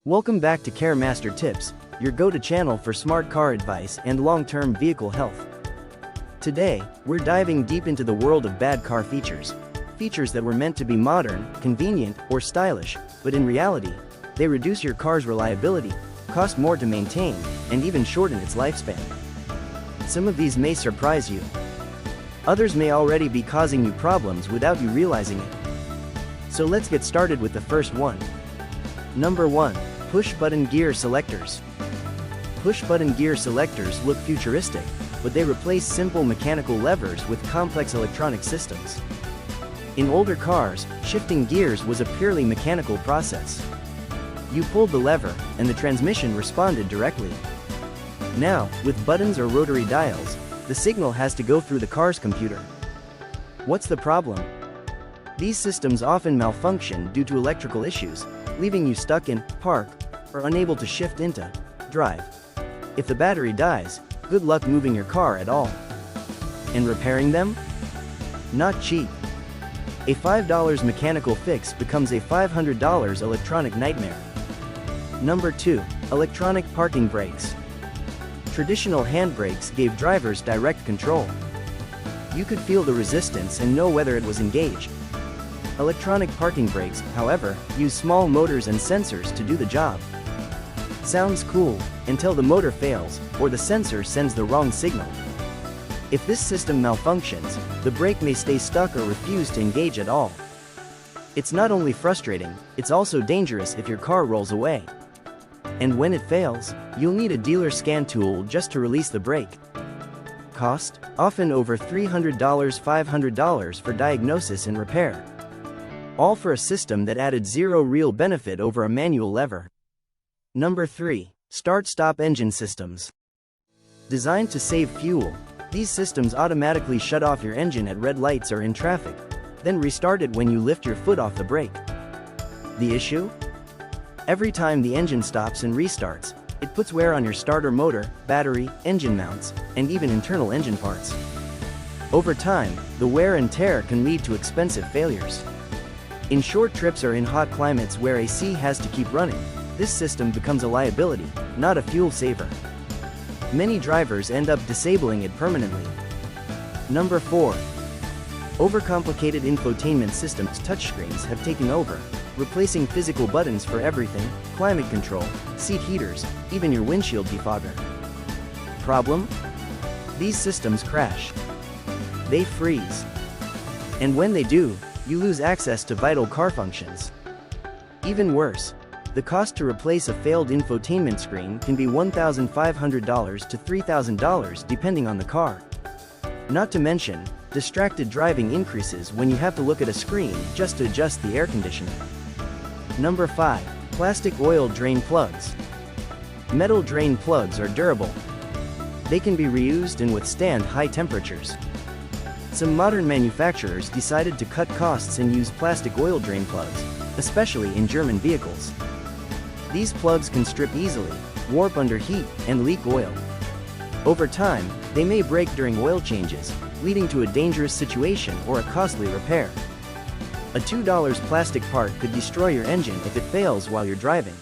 Welcome back to Care Master Tips, your go-to channel for smart car advice and long-term vehicle health. Today, we're diving deep into the world of bad car features. Features that were meant to be modern, convenient, or stylish, but in reality, they reduce your car's reliability, cost more to maintain, and even shorten its lifespan. Some of these may surprise you. Others may already be causing you problems without you realizing it. So let's get started with the first one. Number 1. Push-button gear selectors. Push-button gear selectors look futuristic, but they replace simple mechanical levers with complex electronic systems. In older cars, shifting gears was a purely mechanical process. You pulled the lever, and the transmission responded directly. Now, with buttons or rotary dials, the signal has to go through the car's computer. What's the problem? These systems often malfunction due to electrical issues, leaving you stuck in park or unable to shift into drive. If the battery dies, good luck moving your car at all. And repairing them? Not cheap. A $5 mechanical fix becomes a $500 electronic nightmare. Number 2. Electronic parking brakes. Traditional handbrakes gave drivers direct control. You could feel the resistance and know whether it was engaged. Electronic parking brakes, however, use small motors and sensors to do the job. Sounds cool, until the motor fails, or the sensor sends the wrong signal. If this system malfunctions, the brake may stay stuck or refuse to engage at all. It's not only frustrating, it's also dangerous if your car rolls away. And when it fails, you'll need a dealer scan tool just to release the brake. Cost? Often over $300, $500 for diagnosis and repair. All for a system that added zero real benefit over a manual lever. Number 3. Start-stop engine systems. Designed to save fuel, these systems automatically shut off your engine at red lights or in traffic, then restart it when you lift your foot off the brake. The issue? Every time the engine stops and restarts, it puts wear on your starter motor, battery, engine mounts, and even internal engine parts. Over time, the wear and tear can lead to expensive failures. In short trips or in hot climates where AC has to keep running, this system becomes a liability, not a fuel saver. Many drivers end up disabling it permanently. Number 4. Overcomplicated infotainment systems. Touchscreens have taken over, replacing physical buttons for everything: climate control, seat heaters, even your windshield defogger. Problem? These systems crash. They freeze. And when they do, you lose access to vital car functions. Even worse, the cost to replace a failed infotainment screen can be $1,500 to $3,000 depending on the car. Not to mention, distracted driving increases when you have to look at a screen just to adjust the air conditioner. Number 5. Plastic oil drain plugs. Metal drain plugs are durable. They can be reused and withstand high temperatures. Some modern manufacturers decided to cut costs and use plastic oil drain plugs, especially in German vehicles. These plugs can strip easily, warp under heat, and leak oil. Over time, they may break during oil changes, leading to a dangerous situation or a costly repair. A $2 plastic part could destroy your engine if it fails while you're driving.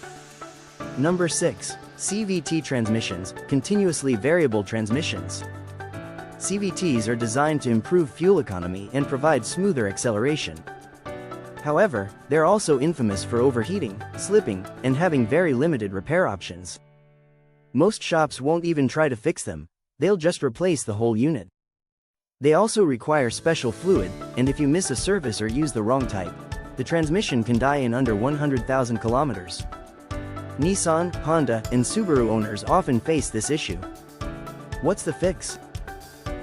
Number 6. CVT transmissions, continuously variable transmissions. CVTs are designed to improve fuel economy and provide smoother acceleration. However, they're also infamous for overheating, slipping, and having very limited repair options. Most shops won't even try to fix them, they'll just replace the whole unit. They also require special fluid, and if you miss a service or use the wrong type, the transmission can die in under 100,000 kilometers. Nissan, Honda, and Subaru owners often face this issue. What's the fix?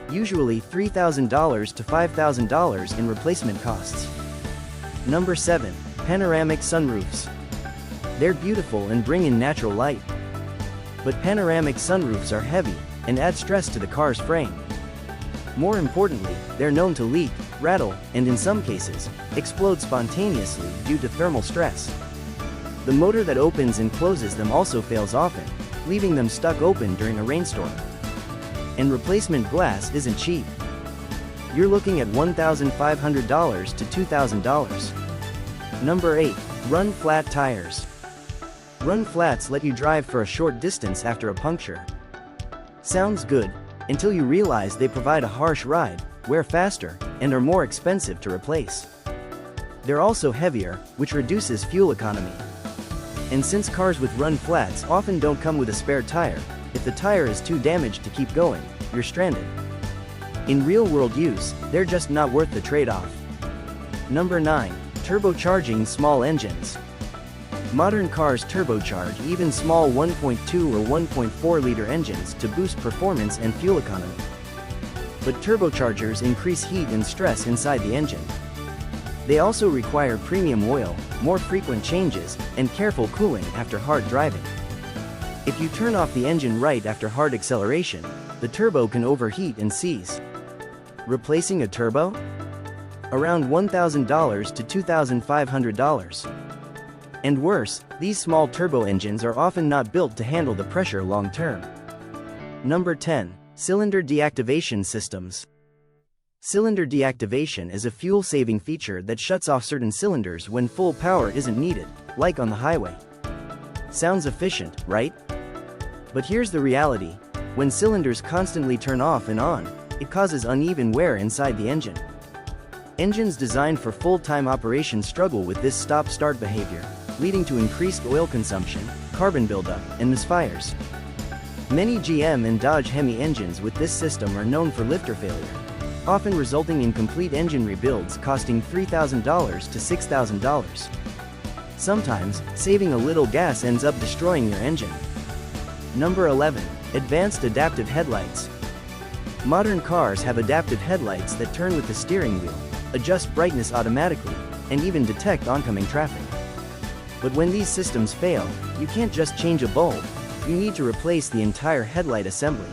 Usually $3,000 to $5,000 in replacement costs. Number 7. Panoramic sunroofs. They're beautiful and bring in natural light. But panoramic sunroofs are heavy and add stress to the car's frame. More importantly, they're known to leak, rattle, and in some cases, explode spontaneously due to thermal stress. The motor that opens and closes them also fails often, leaving them stuck open during a rainstorm. And replacement glass isn't cheap. You're looking at $1,500 to $2,000. Number 8. Run flat tires. Run flats let you drive for a short distance after a puncture. Sounds good, until you realize they provide a harsh ride, wear faster, and are more expensive to replace. They're also heavier, which reduces fuel economy. And since cars with run flats often don't come with a spare tire, if the tire is too damaged to keep going, you're stranded. In real-world use, they're just not worth the trade-off. Number 9. Turbocharging small engines. Modern cars turbocharge even small 1.2 or 1.4-liter engines to boost performance and fuel economy. But turbochargers increase heat and stress inside the engine. They also require premium oil, more frequent changes, and careful cooling after hard driving. If you turn off the engine right after hard acceleration, the turbo can overheat and seize. Replacing a turbo? Around $1,000 to $2,500. And worse, these small turbo engines are often not built to handle the pressure long-term. Number 10. Cylinder deactivation systems. Cylinder deactivation is a fuel-saving feature that shuts off certain cylinders when full power isn't needed, like on the highway. Sounds efficient, right? But here's the reality. When cylinders constantly turn off and on, it causes uneven wear inside the engine. Engines designed for full-time operation struggle with this stop-start behavior, leading to increased oil consumption, carbon buildup, and misfires. Many GM and Dodge Hemi engines with this system are known for lifter failure, often resulting in complete engine rebuilds costing $3,000 to $6,000. Sometimes, saving a little gas ends up destroying your engine. Number 11. Advanced adaptive headlights. Modern cars have adaptive headlights that turn with the steering wheel, adjust brightness automatically, and even detect oncoming traffic. But when these systems fail, you can't just change a bulb, you need to replace the entire headlight assembly.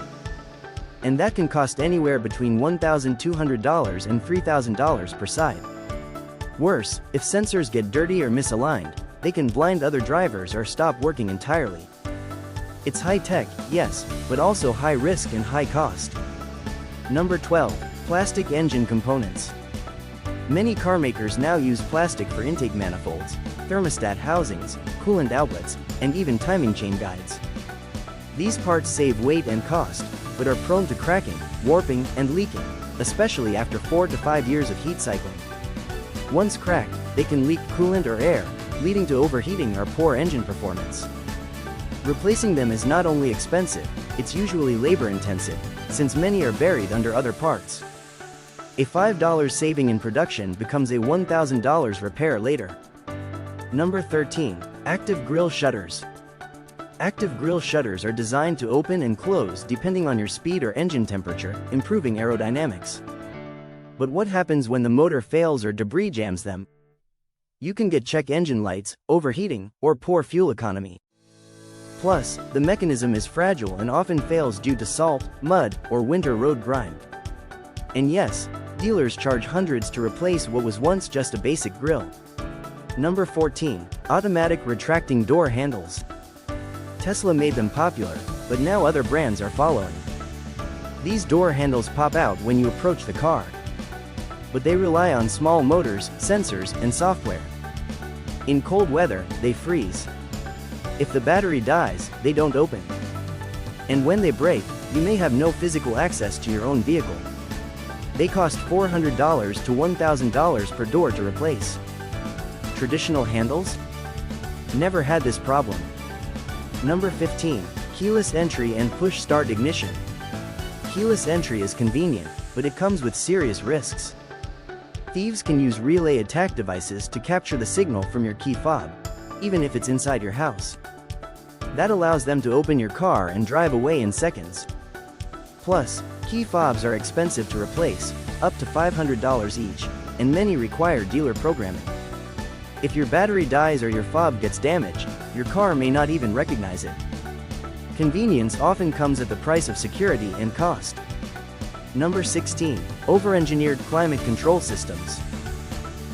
And that can cost anywhere between $1,200 and $3,000 per side. Worse, if sensors get dirty or misaligned, they can blind other drivers or stop working entirely. It's high-tech, yes, but also high risk and high cost. Number 12. Plastic engine components. Many car makers now use plastic for intake manifolds, thermostat housings, coolant outlets, and even timing chain guides. These parts save weight and cost, but are prone to cracking, warping, and leaking, especially after 4 to 5 years of heat cycling. Once cracked, they can leak coolant or air, leading to overheating or poor engine performance. Replacing them is not only expensive, it's usually labor-intensive, since many are buried under other parts. A $5 saving in production becomes a $1,000 repair later. Number 13. Active grille shutters. Active grille shutters are designed to open and close depending on your speed or engine temperature, improving aerodynamics. But what happens when the motor fails or debris jams them? You can get check engine lights, overheating, or poor fuel economy. Plus, the mechanism is fragile and often fails due to salt, mud, or winter road grime. And yes, dealers charge hundreds to replace what was once just a basic grille. Number 14. Automatic retracting door handles. Tesla made them popular, but now other brands are following. These door handles pop out when you approach the car. But they rely on small motors, sensors, and software. In cold weather, they freeze. If the battery dies, they don't open. And when they break, you may have no physical access to your own vehicle. They cost $400 to $1,000 per door to replace. Traditional handles? Never had this problem. Number 15. Keyless entry and push start ignition. Keyless entry is convenient, but it comes with serious risks. Thieves can use relay attack devices to capture the signal from your key fob, even if it's inside your house. That allows them to open your car and drive away in seconds. Plus, key fobs are expensive to replace, up to $500 each, and many require dealer programming. If your battery dies or your fob gets damaged, your car may not even recognize it. Convenience often comes at the price of security and cost. Number 16. Over-engineered climate control systems.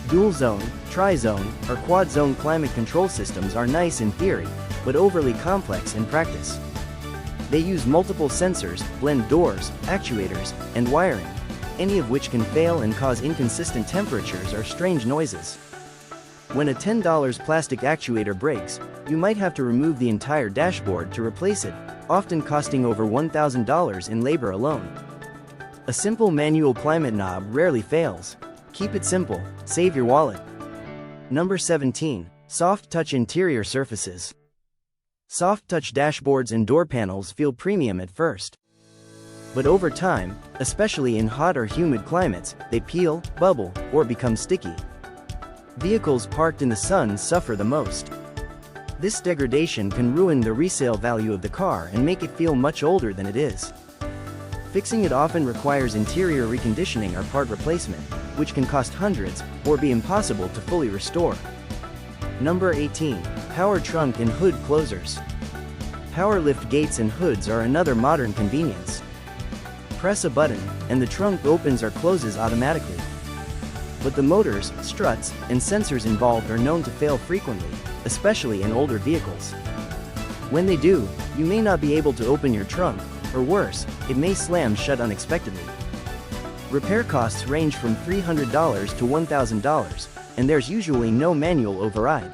Dual-zone, tri-zone, or quad-zone climate control systems are nice in theory, but overly complex in practice. They use multiple sensors, blend doors, actuators, and wiring, any of which can fail and cause inconsistent temperatures or strange noises. When a $10 plastic actuator breaks, you might have to remove the entire dashboard to replace it, often costing over $1,000 in labor alone. A simple manual climate knob rarely fails. Keep it simple, save your wallet. Number 17. Soft touch interior surfaces. Soft touch dashboards and door panels feel premium at first. But over time, especially in hot or humid climates, they peel, bubble, or become sticky. Vehicles parked in the sun suffer the most. This degradation can ruin the resale value of the car and make it feel much older than it is. Fixing it often requires interior reconditioning or part replacement, which can cost hundreds, or be impossible to fully restore. Number 18. Power trunk and hood closers. Power lift gates and hoods are another modern convenience. Press a button, and the trunk opens or closes automatically. But the motors, struts, and sensors involved are known to fail frequently, especially in older vehicles. When they do, you may not be able to open your trunk, or worse, it may slam shut unexpectedly. Repair costs range from $300 to $1,000, and there's usually no manual override.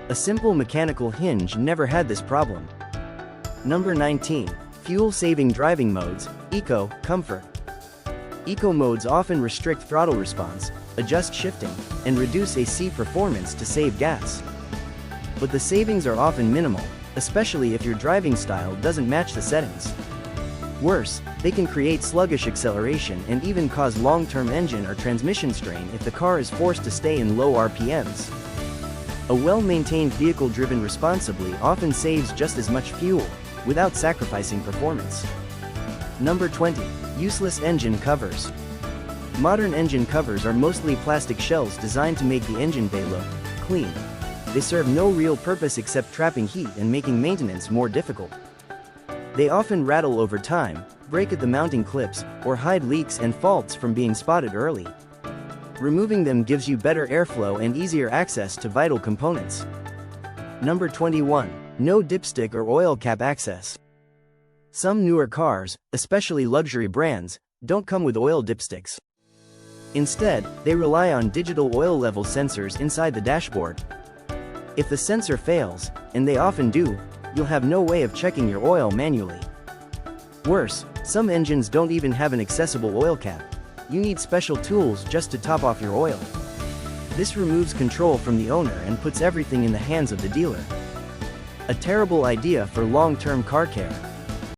A simple mechanical hinge never had this problem. Number 19. Fuel-saving driving modes, Eco, Comfort. Eco modes often restrict throttle response, adjust shifting, and reduce AC performance to save gas. But the savings are often minimal, especially if your driving style doesn't match the settings. Worse, they can create sluggish acceleration and even cause long-term engine or transmission strain if the car is forced to stay in low RPMs. A well-maintained vehicle driven responsibly often saves just as much fuel, without sacrificing performance. Number 20. Useless engine covers. Modern engine covers are mostly plastic shells designed to make the engine bay look clean. They serve no real purpose except trapping heat and making maintenance more difficult. They often rattle over time, break at the mounting clips, or hide leaks and faults from being spotted early. Removing them gives you better airflow and easier access to vital components. Number 21. No dipstick or oil cap access. Some newer cars, especially luxury brands, don't come with oil dipsticks. Instead, they rely on digital oil level sensors inside the dashboard. If the sensor fails, and they often do, you'll have no way of checking your oil manually. Worse, some engines don't even have an accessible oil cap. You need special tools just to top off your oil. This removes control from the owner and puts everything in the hands of the dealer. A terrible idea for long-term car care.